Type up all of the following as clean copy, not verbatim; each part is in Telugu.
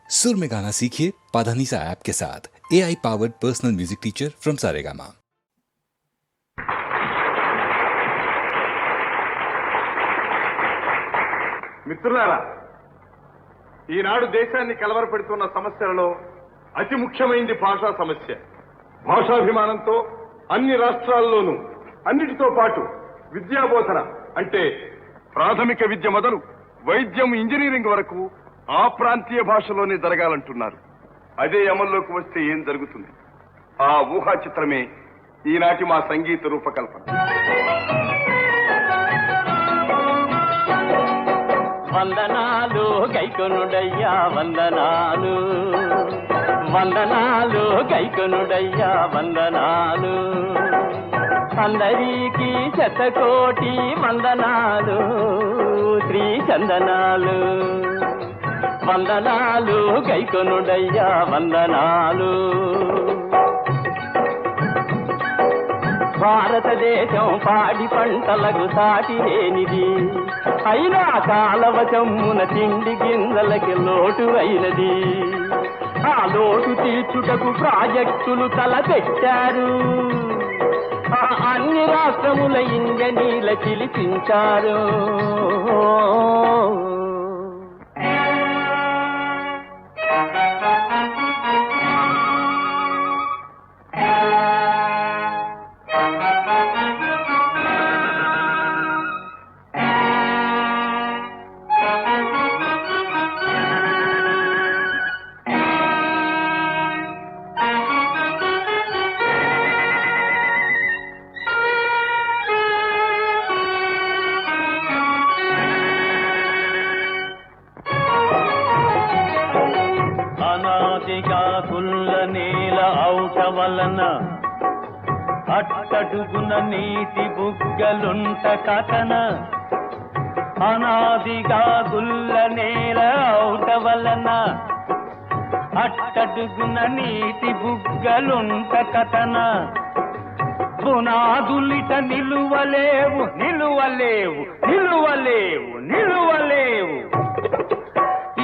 सुर में गाना सीखिए पाधानीसा ऐप के साथ। AI powered personal music teacher from Saregama. మిత్రులారా, ఈనాడు దేశాన్ని కలవరపెడుతున్న సమస్యలలో అతి ముఖ్యమైనది భాషా సమస్య. భాషాభిమానంతో అన్ని రాష్ట్రాల్లోనూ అన్నిటితో పాటు విద్యాబోధన అంటే ప్రాథమిక విద్య మొదలు వైద్యం, ఇంజనీరింగ్ వరకు ఆ ప్రాంతీయ భాషలోనే జరగాలంటున్నారు. అదే అమల్లోకి వస్తే ఏం జరుగుతుంది? ఆ ఊహా చిత్రమే ఈనాటి మా సంగీత రూపకల్పన. వందనాలు గైకొనుడయ్యా వందనాలు, వందనాలు గైకొనుడయ్యా వందనాలు, అందరికీ శతకోటి వందనాలు, శ్రీ చందనాలు. వందనాలు గైకొనుడయ్యా వందనాలు. భారతదేశం పాడి పంటలకు సాటి లేనిది, అయినా కాలవచమ్మున తిండి గింజలకి లోటు అయినది. ఆ లోటు తీర్చుటకు ప్రాజెక్టులు తలపెట్టారు. ఆ అన్ని రాష్ట్రముల ఇంజనీల పిలిపించారు. అనాదిగా కుల్ల నేల ఔట వలన అట్టడుగున నీటి బుగ్గలుంట కథన. అనాదిగా గుల్ల నేల ఔట వలన అట్టడుగున నీటి బుగ్గలుంట కథన. పునాదులిట నిలువలేవు నిలువలేవు నిలువలేవు నిలువలేవు.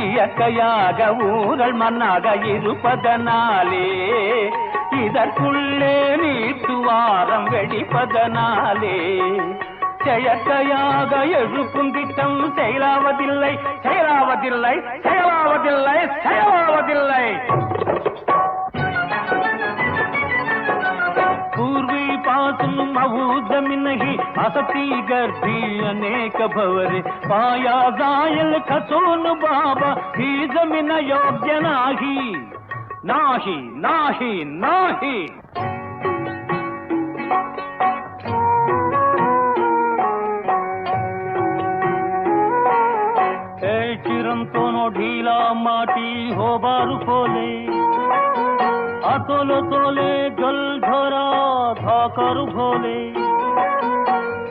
இயற்கையாக ஊரல் மண்ணாக இருப்பதனாலே, இதற்குள்ளே நீட்டுவாரம் வெடிப்பதனாலே, செயற்கையாக எழுப்பும் திட்டம் செயலாவதில்லை செயலாவதில்லை செயலாவதில்லை செயலாவதில்லை. पूर्वी पासून महू जमीनही असती गर्भी अनेक भवरे, पाया जायल खचून बाबा ही जमीन योग्य नाही नाही नाही नाही. चिरंतोनो ढीला माटी हो बारू खोले, अतोलो तोले जल झरा धाकर भोले.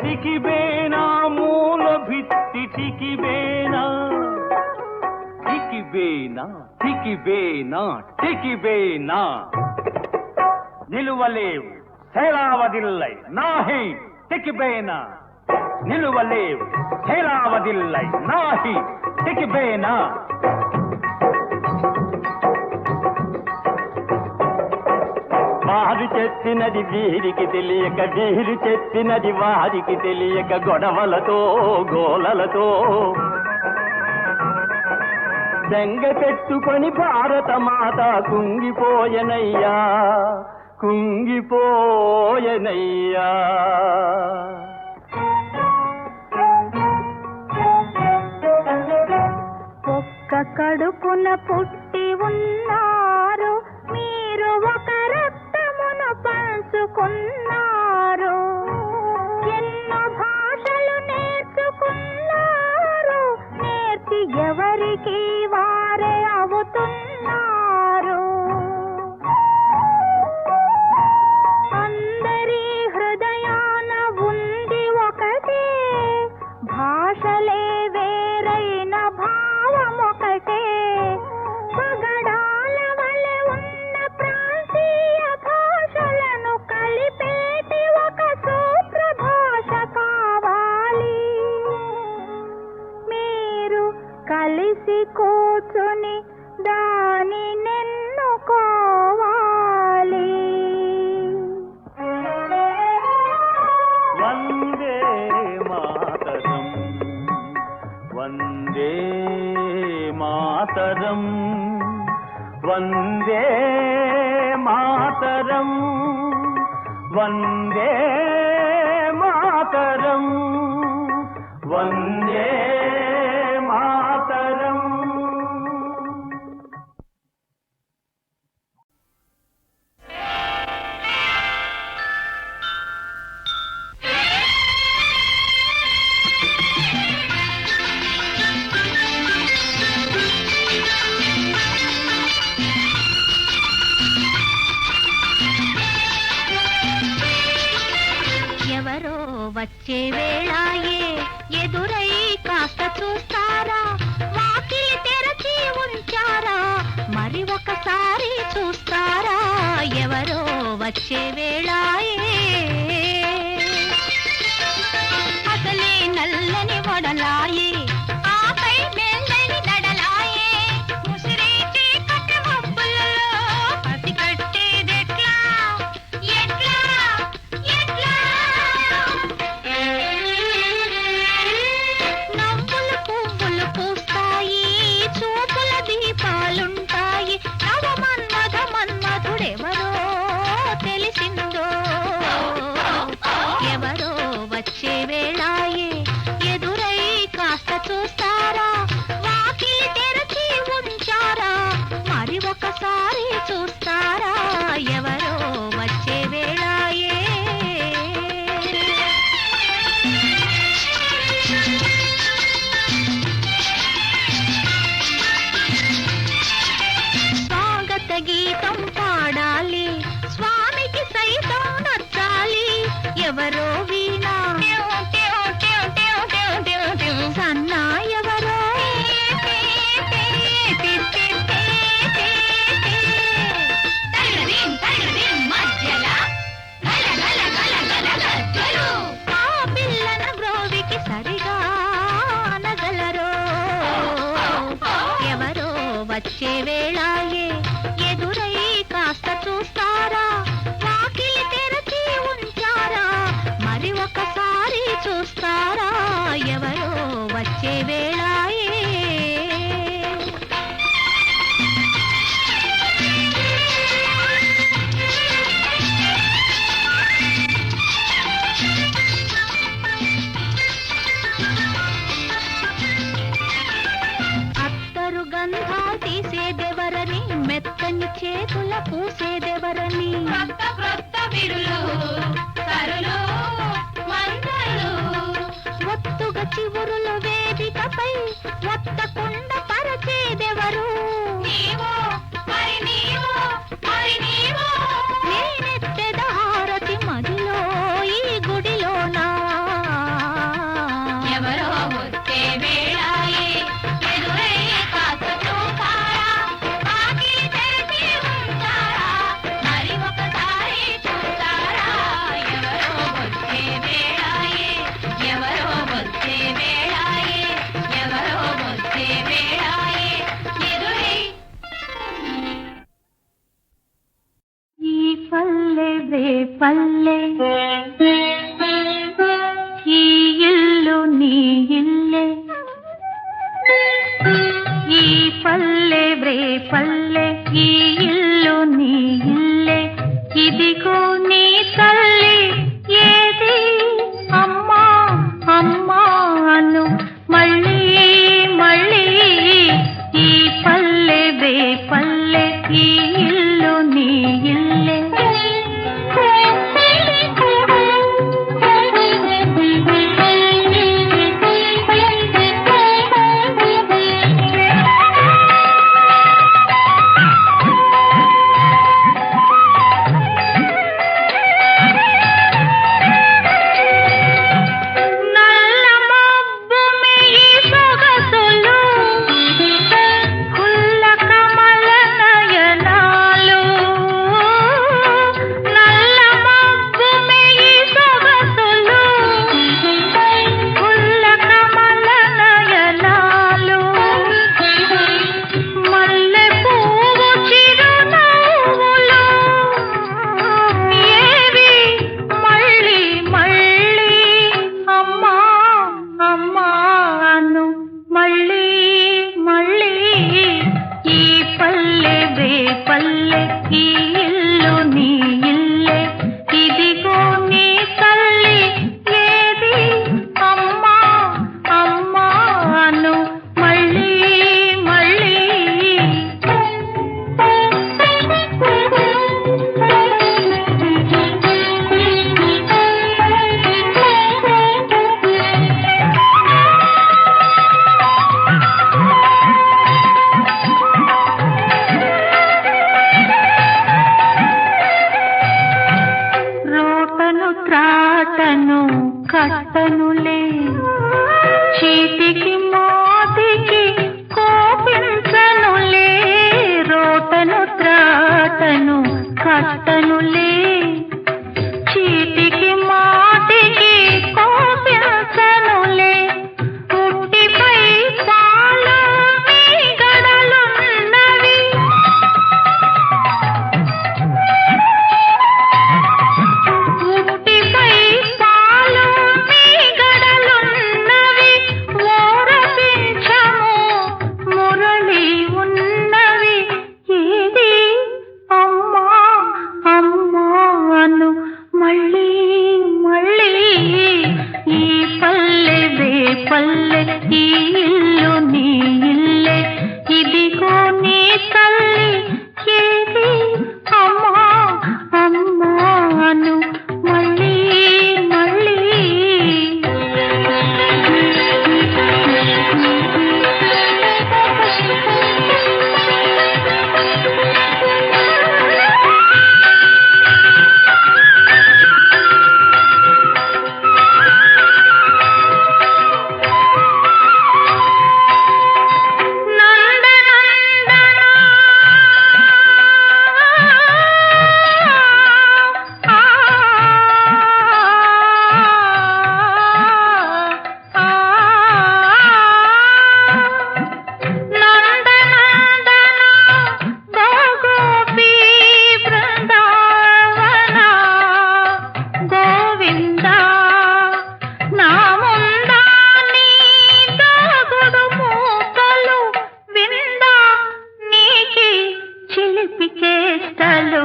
टिकिबे ना मूल भित्ति टिकिबे ना, टिकिबे ना टिकिबे ना टिकिबे ना. నిలువలేవు సేలావదిల్లై నాహి టికిబేనా, నిలువలేవు సేలావదిల్లై నాహి టికిబేనా. వారు చెప్పినది వీరికి తెలియక, వీరు చెప్పినది వారికి తెలియక, గొడవలతో గోలలతో దెంగ పెట్టుకొని భారత మాత కుంగిపోయనయ్యా కుంగిపోయనయ్యా. ఒక్క కడుపున పుట్టి ఉన్నారు మీరు, ఒక రక్తమును పంచుకున్నారు. ఎన్నో భాషలు నేర్చుకున్నారు, నేర్చి ఎవరికి వారే అవుతున్నారు. అందరి హృదయాన ఉంది ఒకటే, భాషలే వేరైన భావం ఒకటే. పగడాల వలె ఉన్న ప్రాంతీయ భాషలను కలిపేటి ఒక సూత్ర భాష కావాలి. మీరు కలిసి కూర్చుని దా మాతరం వందే మాతరం వందే మాతరం వందే మాతరం. ఎవరో వచ్చే వేళాయే ఎదురై కాస్త చూస్తారా, వాకిలి తెరచి ఉంచారా, మరి ఒకసారి చూస్తారా. ఎవరో వచ్చే వేళాయే అసలే నల్లని వడలాయే, ఆపై మెల్లని నడలాయే, ముసిరే చీకటి మబ్బులలో పసిగట్టేదెట్లా ఎట్లా ఎట్లా. నవ్వులు పువ్వులు పూస్తాయి, చూపుల దీపాలుంటాయి, నవ మన్మథ మన్మధుడెవరో తెలిసిందో. ఎవరో వచ్చే వేళాయే ఎదురై కాస్త చూస్తారా, వాకిలి తెరచి ఉంచారా, మరి ఒకసారి చూస్తారా. ఎవరో వచ్చే వేళాయే. స్వాగత గీతం పాడాలి, స్వామికి సైతం నచ్చాలి. ఎవరో వీణా సన్నా, ఎవరో ఆ పిల్లన బ్రోవికి సరిగా అనగలరో. ఎవరో వచ్చే వేళాయే ఎదురై కాస్త చూస్తారా, వాకిలి తెరచి ఉంచారా, మరి ఒకసారి చూస్తారా. ఎవరో వచ్చే వేళాయే. అత్తరు గంధాలు తీసేదెవరని, మెత్తని చేతుల పూసేదెవరని, ఒత్తుగా చివురులు వేదికపై ఒత్తకుండ పరచేదెవరు. నేనెత్తెద హారతి మదిలో ఈ గుడిలోనా. ఎవరో వచ్చే వేళాయే ఎదురై కాస్త చూస్తారా, వాకిలి తెరచి ఉంచారా, మరి ఒకసారి చూస్తారా. ఎవరో వచ్చే వేళాయే, ఎవరో వచ్చే వేళాయే, ఎవరో వచ్చే వేళాయే ఎదురై. ఈ పల్లె వే పల్లె, ఈ ఇల్లు నీ ఇల్లే. ఈ పల్లె వే పల్లె, ఈ ఇల్లు నీ ఇల్లే. ఇదిగో నీ తల్లి ఏది అమ్మా అమ్మా అను మళ్ళీ మళ్ళీ. ఈ పల్లె వే పల్లె, ఈ ఇల్లు నీ ఇల్లే. చిలిపి చేష్టలు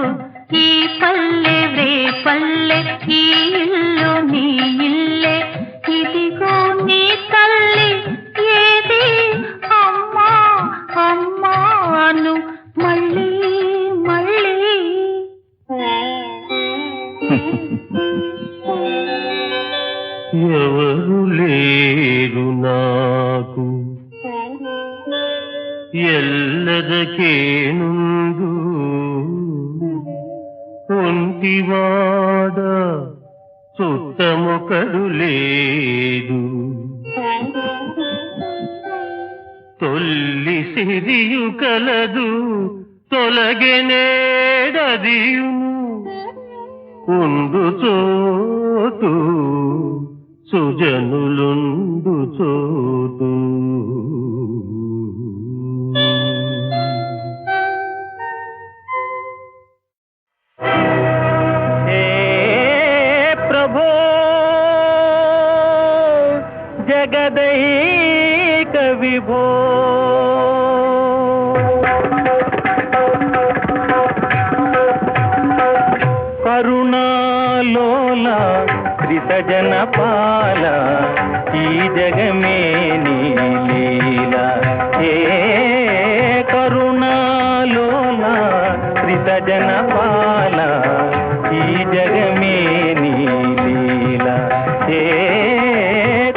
ఈ పల్లె రే పల్లె ఈ ఇల్లు నీ ఇల్లే ఇదిగో నీ తల్లి ఏది అమ్మా అమ్మా అను మళ్ళీ మళ్ళీ ఎవరు లేరు నాకు ఎల్లదకేనుందు ఒంటివాడ చుట్టమొకడు లేదు తొల్లి సిరియు కలదు తొలగెనేడదియును ఉండు చోటు సుజనులుండు చోటు హే ప్రభో జగదైక విభో కరుణాలోల త్రిసజన పాల ఈ జగమే నీ లీల ఏ కరుణాలోల త్రిసజన పాల ఈ జగమే నీ లీల ఏ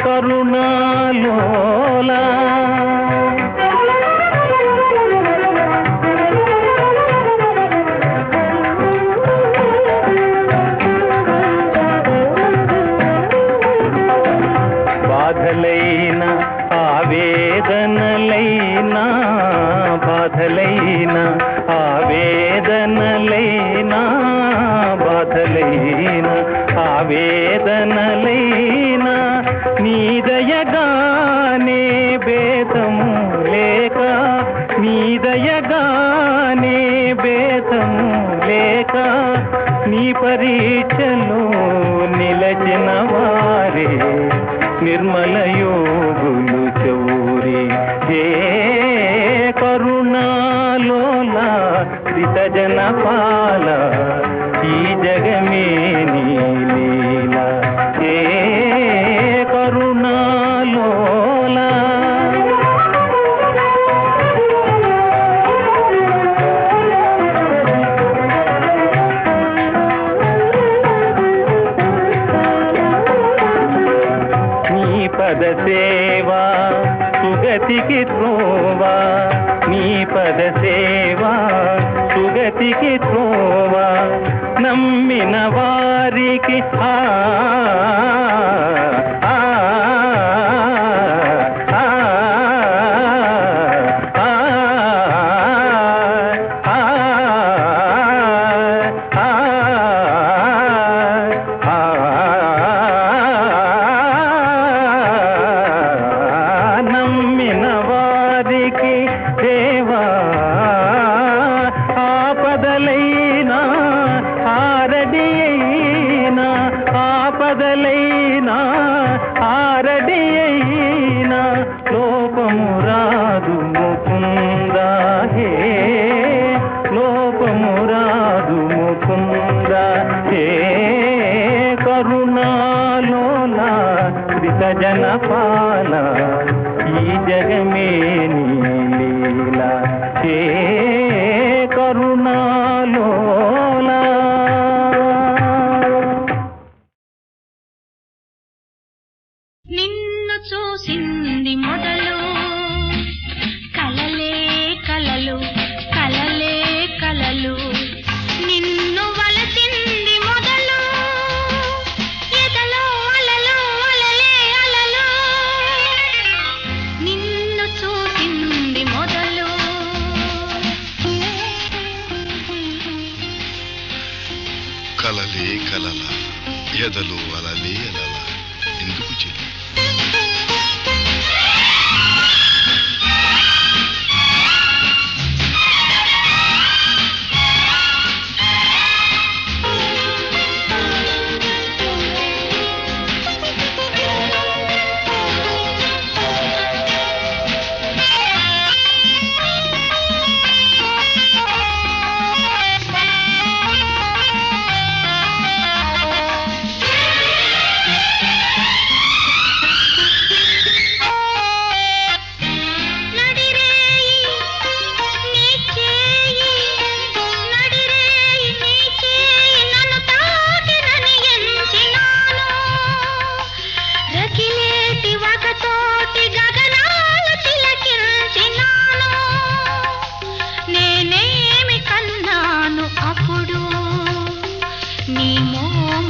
కరుణాలోల బాధలైన ఆవేదనలైనా బాధలైన ఆవేదనలైనా బాధలైన ఆవేదనలైనా నీ దయగానే భేదము లేక నీ దయగానే భేదము లేక నీ పరీక్షలో నిలచిన వారే నిర్మల యోగులు చౌరి హే కరుణాలోల త్రిసజన పాల ఈ జగమే నీ లీల హే కరుణాలోల పద సేవా సుగతికి త్రోవా నీ పద సేవా సుగతికి త్రోవా నమ్మిన వారికి ఆ ఆ ఆ నమ్మిన వారికి దేవా ఆపదలైనా ఆరడి అయినా ఆపదలైనా ఆరడి అయినా లోపము రాదు ముకుందా హే లోపము రాదు ముకుందా హే కరుణాలోల త్రిసజన పాల ఈ జగమే నీ లీల హే కరుణాలోల నిన్ను చూసింది మొదలు కలలే కలలు కలలే కలలు నిన్ను వలచింది మొదలు ఎదలో అలలు అలలే అలలు నిన్ను చూసింది మొదలు కలలే కలల ఎదలు అలలే అలల ఎందుకు చెల్లి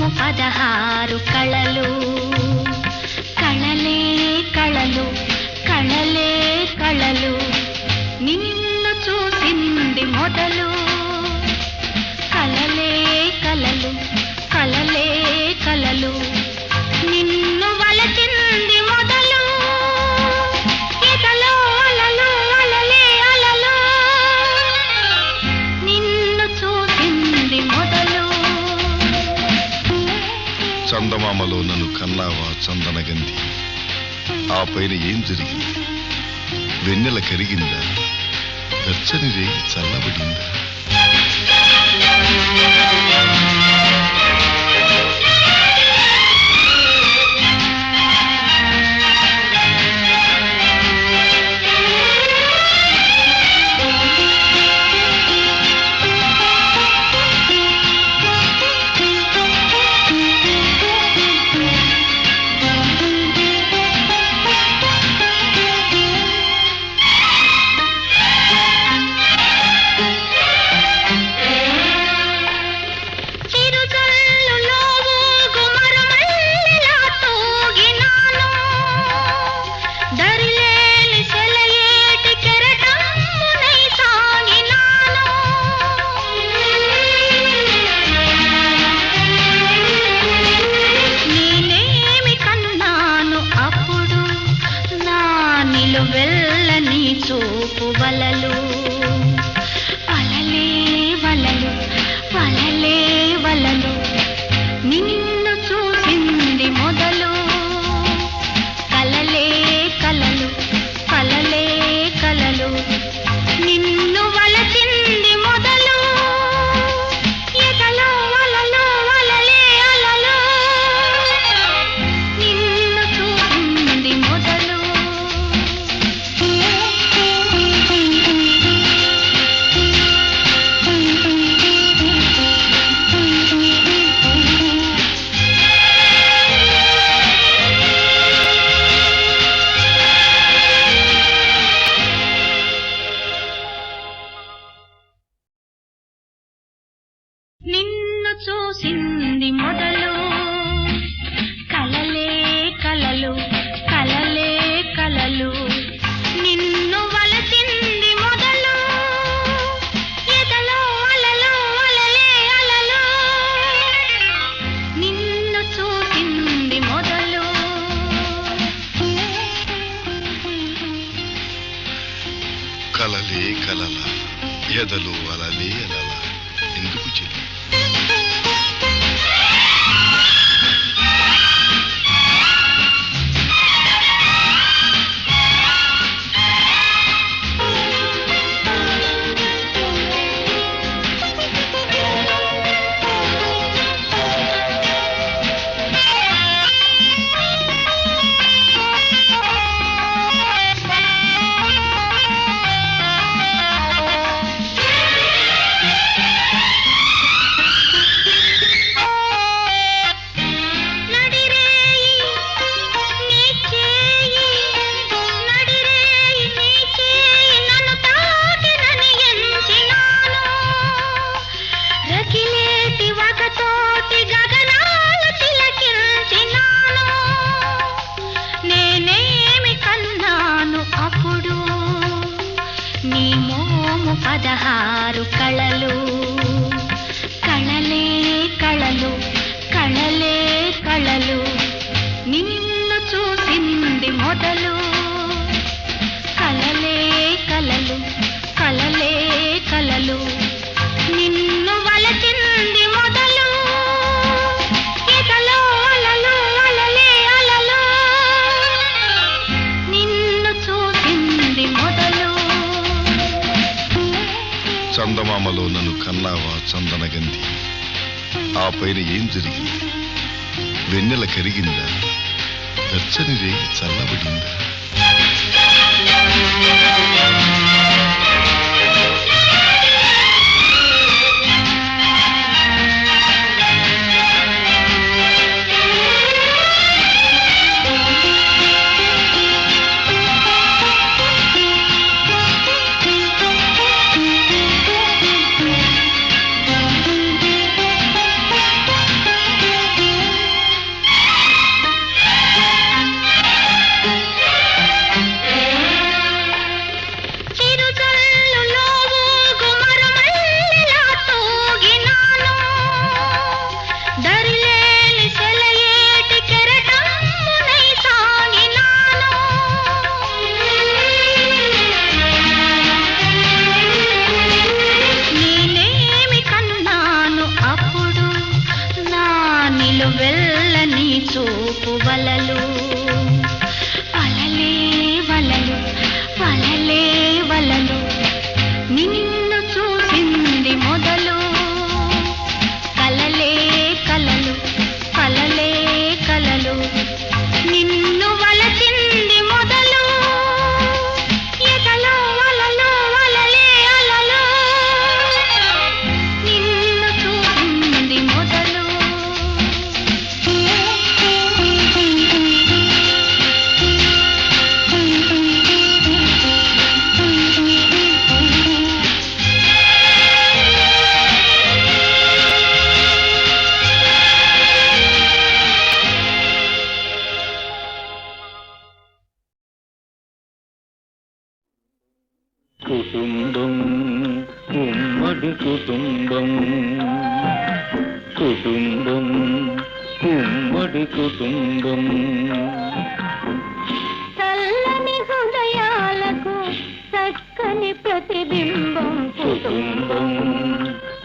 మోము 16 కళలు కళలే కళలు కళలే కళలు నిన్ను చూసింది మొదలు కళలే కళలు కళలే కళలు నిన్ను వలచింది మొదలు ఎదలో అలలు అలలే అలలు నిన్ను చూసింది మొదలు చందమామలో నన్ను కన్నావా చందనగంధి ఆ పైన ఏం జరిగింది వెన్నెల కరిగిందా వెచ్చని రేగి చల్లబడిందా వెళ్ళని చూపు వలలు వలలే వలలు వలలే వలలు నిన్ను చూసింది మొదలు కలలే కలలు కలలే కలలు నిన్ను వలచింది మొదలు ఎదలో వలలు వలలే అలలు నిన్ను చూసింది మొదలు నిన్ను చూసింది మొదలు కలలే కలలు కలలే కలలు నిన్ను వలచింది మొదలు ఎదలో అలలు అలలే అలలు నిన్ను చూసింది మొదలు కలలే కలల ఎదలు అలలే అలల ఎందుకు చెల్లి నీ మోము 16 కళలు కళలే కళలు కళలే కళలు నిన్ను చూసింది మొదలు కళలే కళలు కళలే కళలు నిన్ను వలచింది మొదలు ఎదలో అలలు అలలే అలలు నిన్ను చూసింది మొదలు చందమామలో నన్ను కన్నావా చందనగంధి ఆ పైన ఏం జరిగింది వెన్నెల కరిగిందా వెచ్చని రేగి చల్లబడిందా ఉమ్మడి కుటుంబం కుటుంబం ఉమ్మడి కుటుంబం చల్లని హృదయాలకు చక్కని ప్రతిబింబం కుటుంబం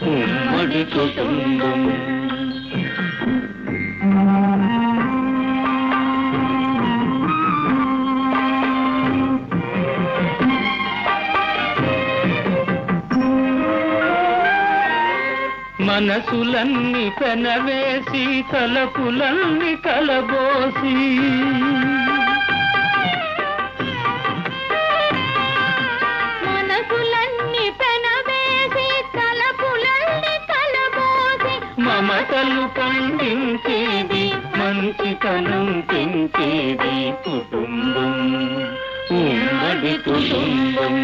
ఉమ్మడి కుటుంబం మనసులన్నీ పెనవేసి తలపులన్నీ కలబోసి మనసులన్నీ పెనవేసి తలపులన్నీ కలబోసి మమతలు పండించేది మంచితనం పెంచేది కుటుంబం ఉమ్మడి కుటుంబం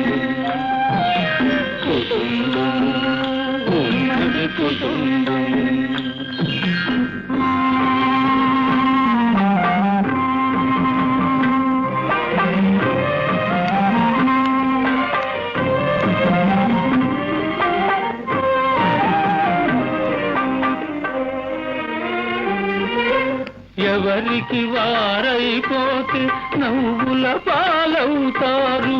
కుటుంబం ఉమ్మడి కుటుంబం ఎవరికి వారైపోతే నవ్వుల పాలవుతారు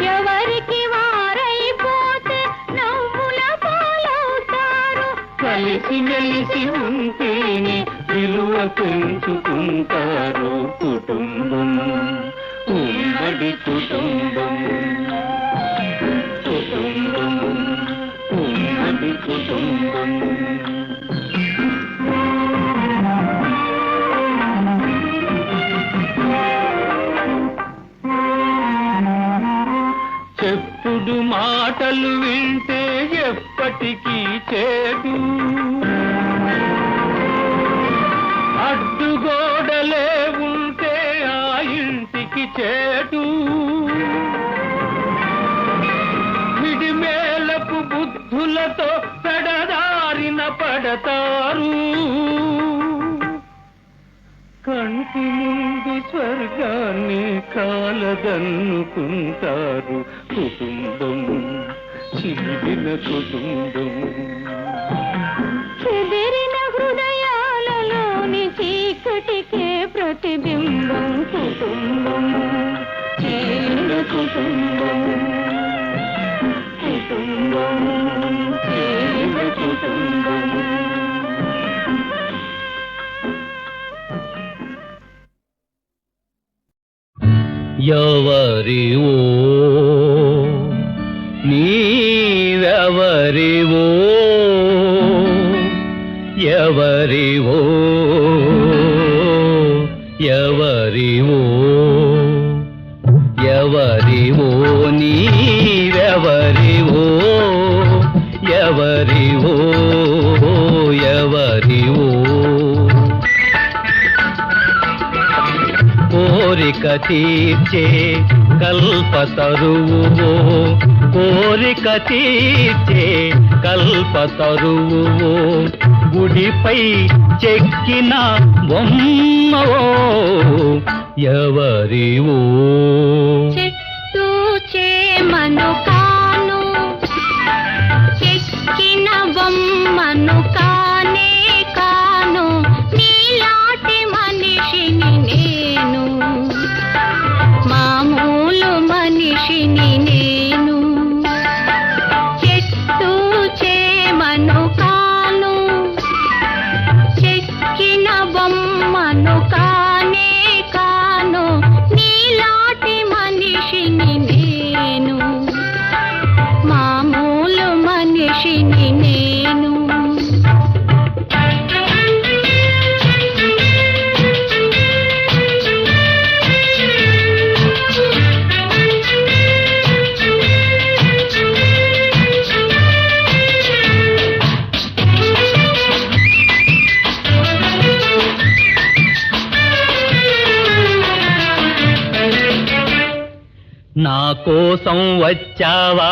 ఎవరికి వారైపోతే నవ్వుల పాలవుతారు కలిసి మెలిసి ఉంటేనే విలువ పెంచుకుంటారు కుటుంబం ఉమ్మడి కుటుంబం కుటుంబం ఉమ్మడి కుటుంబం చెప్పుడు మాటలు వింటే ఎప్పటికీ చేదు అడ్డుగోడలే ఉంటే ఆ ఇంటికి చేటు విడిమేలకు బుద్ధులతో పెడదారిన పడతారు కంటి ముందు స్వర్గాన్ని కాలదన్నుకుంటారు కుటుంబం చిరిగిన కుటుంబం చెదిరిన హృదయాలలోని చీకటికే ప్రతిబింబం కుటుంబం చీలిన కుటుంబం కుటుంబం చీలిన కుటుంబం ఎవరివో నీవెవరివో ఎవరివో ఎవరివో ఎవరివో నీవెవరివో ఎవరివో ఎవరివో కోరిక తీర్చే కల్పతరువువో కోరిక తీర్చే కల్పతరువువో గుడిపై చెక్కిన బొమ్మవో ఎవరివో చెట్టు చేమను కాను చెక్కిన బొమ్మను కానే కాను నీలాంటి మనిషిని నేను మామూలు మనిషిని నేను చెట్టు చేమను కాను చెక్కిన బొమ్మను కానే కాను నీలాంటి మనిషిని నేను మామూలు మనిషిని నేను నా కోసం వచ్చావా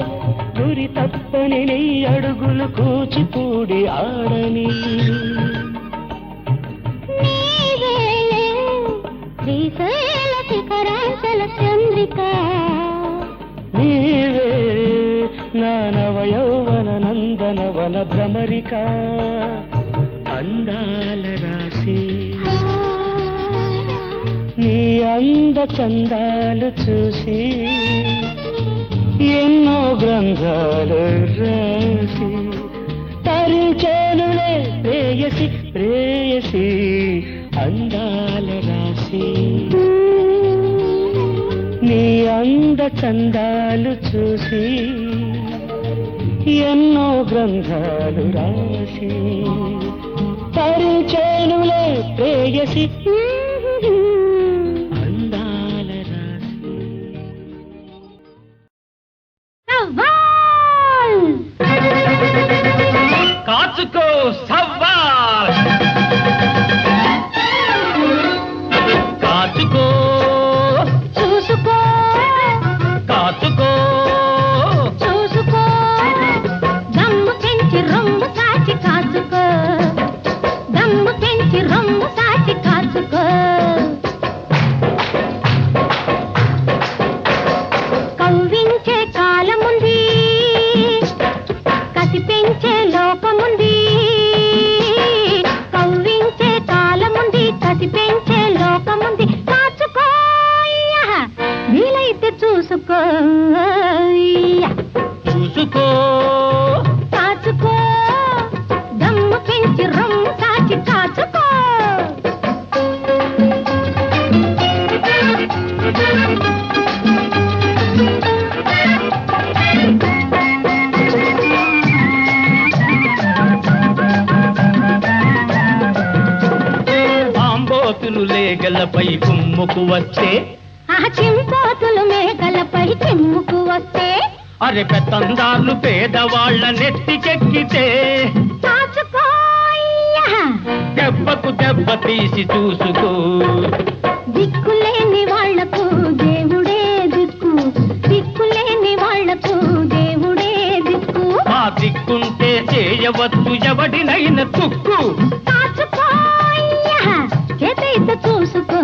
మరి తప్పని నీ అడుగులు కూచిపూడి ఆడని శ్రీశైల శిఖరాచల చంద్రిక నీవే నా నవ యౌవన నందన వన భ్రమరిక అందాల రాశి నీ అంద చందాలు చూసి ఎన్నో గ్రంథాలు రాసి తరించేనులే ప్రేయసి ప్రేయసి అందాల రాశి నీ అంద చందాలు చూసి ఎన్నో గ్రంథాలు రాసి తరించేనులే ప్రేయసి అందాల రాశి కాచుకో సవ్వాల్ కాచుకో చూసుకో కాచుకో చూసుకో దమ్ము పెంచి రొమ్ము సాచి కాచుకో దమ్ము పెంచి రొమ్ము సాచి కాచుకో కవ్వించే కాలముంది కసి పెంచే లోకముంది కవ్వించే కాలముంది కసి పెంచే లోకముంది కాచుకో వీలైతే చూసుకో చూసుకో కాచుకో దమ్ము పెంచి రొమ్ము సాచి కాచుకో ఆంబోతులు లేగలపై కుమ్ముకు వచ్చే ఆ చింపోతులు మేకలపై చిమ్ముకు వస్తే అరే పెత్తందార్లు పేదవాళ్ల నెత్తికెక్కితే కాచుకో దెబ్బకు దెబ్బ తీసి చూసుకో దిక్కులేని వాళ్లకు దేవుడే దిక్కు దిక్కులేని వాళ్లకు దేవుడే దిక్కు ఆ దిక్కుంటే చేయవచ్చు ఎవడినైన తుక్కు కాచుకో చేతైతే చూసుకో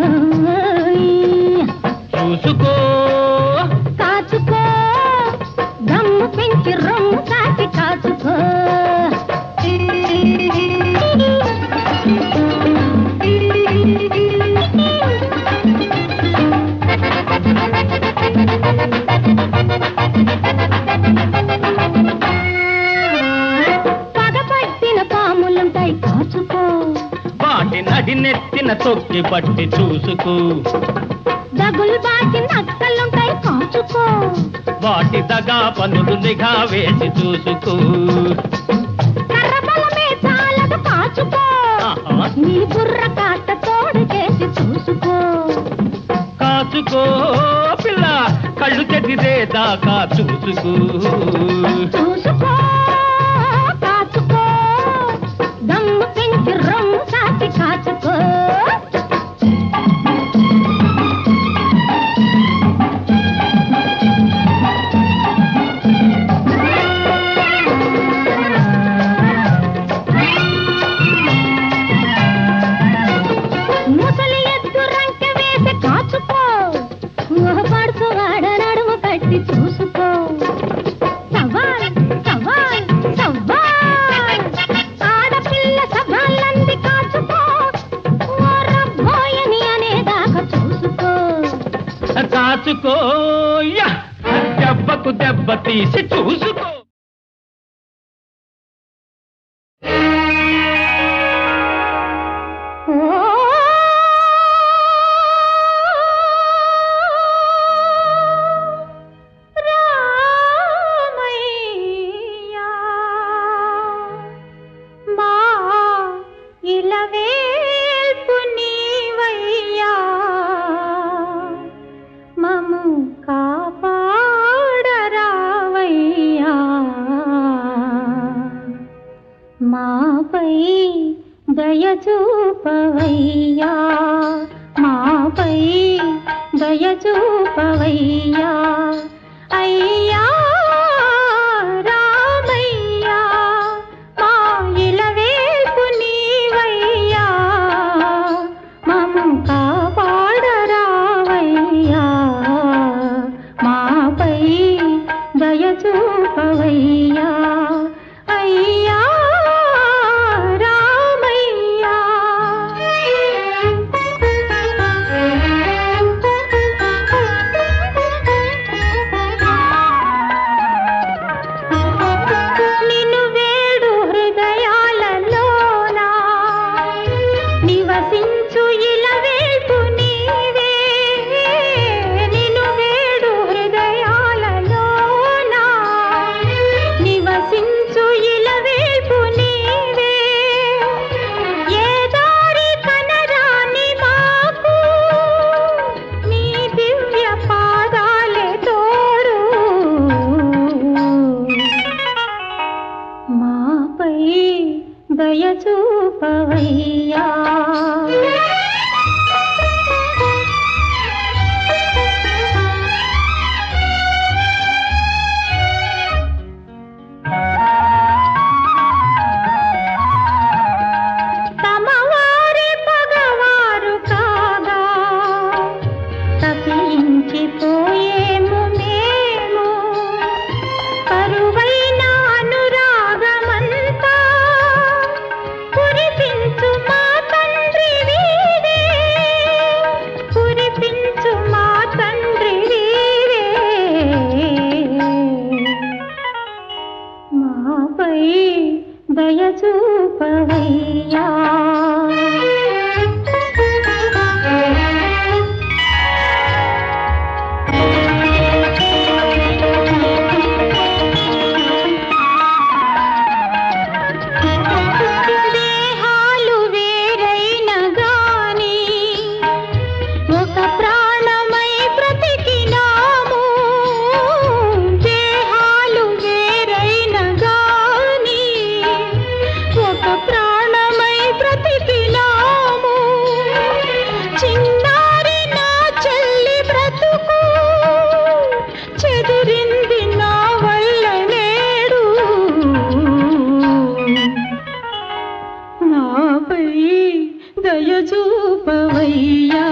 చూసుకో కాచుకో దమ్ము పెంచి రొమ్ము సాచి కాచుకో పగపట్టిన పాములుంటాయి కాచుకో వాటి నడినెత్తిన తొక్కి పట్టి చూసుకో దగులు బాకి నక్కలుంటాయి కాచుకో వాటి దగా పనులు నిఘా వేసి చూసుకో కర్రబలమే చాలదు కాచుకో ఆహా. నీ బుర్ర కాట తోడు చేసి చూసుకో కాచుకో పిల్ల కళ్ళు చెదిరే దాకా చూసుకో చూసుకో కాచుకో దమ్ము పెంచి రొమ్ము సాచి కాచుకో ముసలి ఎద్దు రంక వేసి కాచుకో పడుచు వాడ నడుము కట్టి చూసుకో సవాల్ సవాల్ సవాల్ ఆడపిల్ల సవాళ్ళంది కాచుకో ఓరబ్బోయని అనేదాకా చూసుకో కాచుకో యా! దెబ్బకు దెబ్బ తీసి చూసుకో రామయ్యా మా ఇలవేల్పు నీవయ్యా మము కాపాడరావయ్యా మాపై దయచూపవయ్యా మాపై దయచూపవయ్యా అయ్యా దయచూపవయ్యా